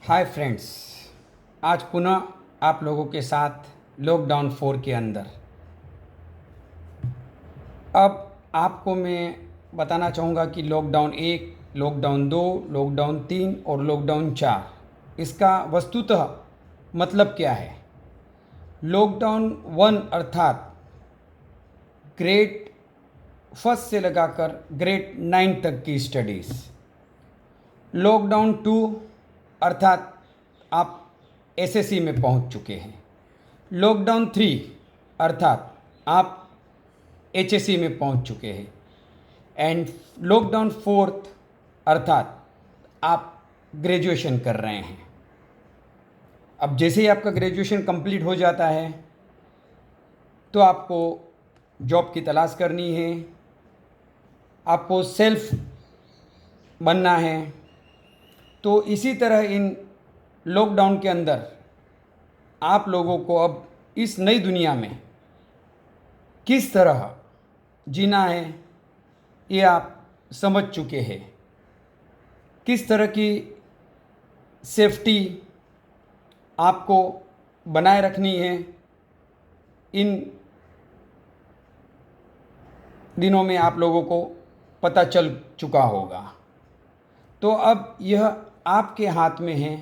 Hi friends, आज पुनः आप लोगों के साथ लॉकडाउन 4 के अंदर। अब आपको मैं बताना चाहूँगा कि लॉकडाउन 1, लॉकडाउन 2, लॉकडाउन 3 और लॉकडाउन 4 इसका वस्तुतः मतलब क्या है। लॉकडाउन 1 अर्थात ग्रेड फर्स्ट से लगाकर ग्रेड 9 तक की स्टडीज़। लॉकडाउन 2 अर्थात आप एसएससी में पहुंच चुके हैं। लॉकडाउन 3 अर्थात आप एचएससी में पहुंच चुके हैं। एंड लॉकडाउन 4 अर्थात आप ग्रेजुएशन कर रहे हैं। अब जैसे ही आपका ग्रेजुएशन कंप्लीट हो जाता है तो आपको जॉब की तलाश करनी है, आपको सेल्फ बनना है। तो इसी तरह इन लॉकडाउन के अंदर आप लोगों को अब इस नई दुनिया में किस तरह जीना है ये आप समझ चुके हैं। किस तरह की सेफ्टी आपको बनाए रखनी है इन दिनों में आप लोगों को पता चल चुका होगा। तो अब यह आपके हाथ में है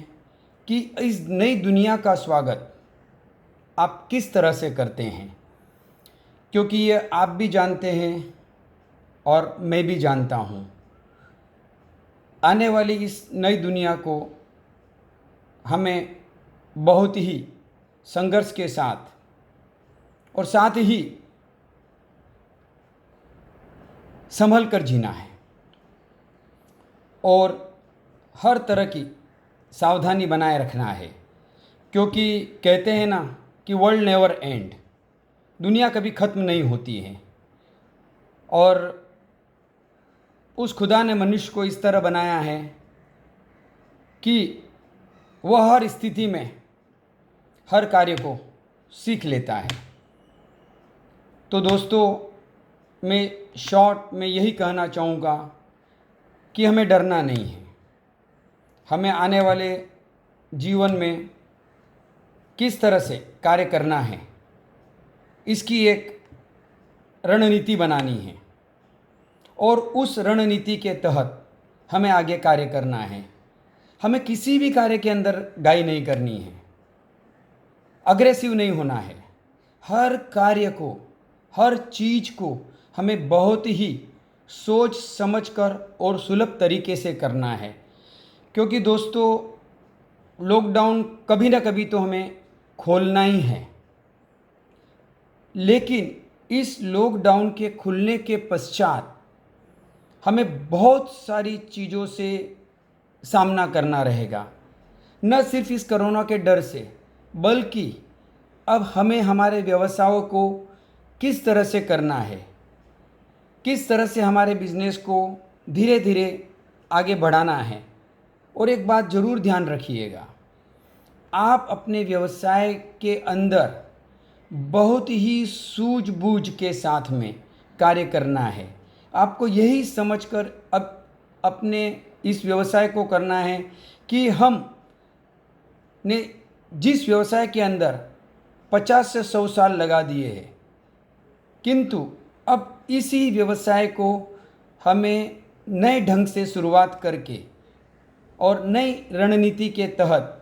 कि इस नई दुनिया का स्वागत आप किस तरह से करते हैं, क्योंकि ये आप भी जानते हैं और मैं भी जानता हूँ। आने वाली इस नई दुनिया को हमें बहुत ही संघर्ष के साथ और साथ ही संभल कर जीना है और हर तरह की सावधानी बनाए रखना है, क्योंकि कहते हैं ना कि वर्ल्ड नेवर एंड, दुनिया कभी ख़त्म नहीं होती है। और उस खुदा ने मनुष्य को इस तरह बनाया है कि वह हर स्थिति में हर कार्य को सीख लेता है। तो दोस्तों, मैं शॉर्ट में यही कहना चाहूँगा कि हमें डरना नहीं है। हमें आने वाले जीवन में किस तरह से कार्य करना है इसकी एक रणनीति बनानी है और उस रणनीति के तहत हमें आगे कार्य करना है। हमें किसी भी कार्य के अंदर गाई नहीं करनी है, अग्रेसिव नहीं होना है। हर कार्य को, हर चीज़ को हमें बहुत ही सोच समझकर और सुलभ तरीके से करना है, क्योंकि दोस्तों लॉकडाउन कभी ना कभी तो हमें खोलना ही है। लेकिन इस लॉकडाउन के खुलने के पश्चात हमें बहुत सारी चीज़ों से सामना करना रहेगा। न सिर्फ इस कोरोना के डर से, बल्कि अब हमें हमारे व्यवसायों को किस तरह से करना है, किस तरह से हमारे बिजनेस को धीरे धीरे आगे बढ़ाना है। और एक बात ज़रूर ध्यान रखिएगा, आप अपने व्यवसाय के अंदर बहुत ही सूझबूझ के साथ में कार्य करना है। आपको यही समझकर अब अपने इस व्यवसाय को करना है कि हम ने जिस व्यवसाय के अंदर 50 से 100 साल लगा दिए हैं, किंतु अब इसी व्यवसाय को हमें नए ढंग से शुरुआत करके और नई रणनीति के तहत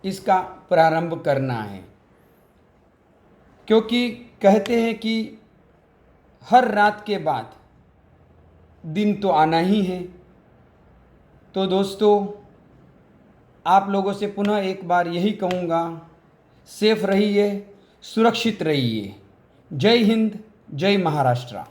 इसका प्रारंभ करना है। क्योंकि कहते हैं कि हर रात के बाद दिन तो आना ही है। तो दोस्तों, आप लोगों से पुनः एक बार यही कहूँगा, सेफ रहिए, सुरक्षित रहिए। जय हिंद, जय महाराष्ट्र।